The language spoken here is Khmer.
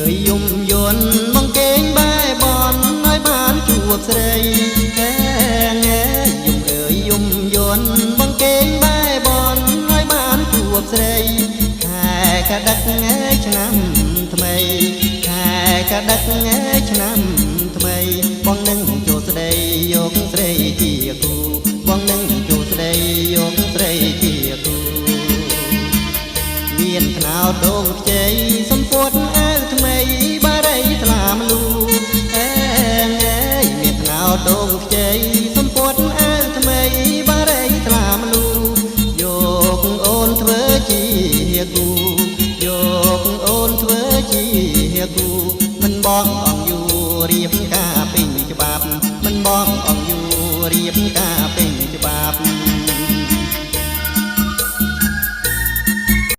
យយំយន់បងកេងបែបនឲ្យបានជួបស្រីហេងើយយំយំយន់បងកេងបែបនឲ្យបានជួបស្រីខែកដឹកឆ្នាំថ្មីខែកដឹកឆ្នាំថ្មីបងនឹងចូលស្ដីយកស្រីជាគូបងនឹងចូលស្ដីយកស្រីជាគូមានថ្នោតដូងខ្ចីសំពត់អាវថ្មីបារីថ្លាមលូអេងអើយមានថ្នោតដូងខ្ចីសំពត់អាវថ្មីបារីថ្លាមលូយកអូនធ្វើជាគូយកអូនធ្វើជាគូមិនបងអង្គយូរៀបការពេញច្បាប់មិនបងអង្គយូរៀបការពេញ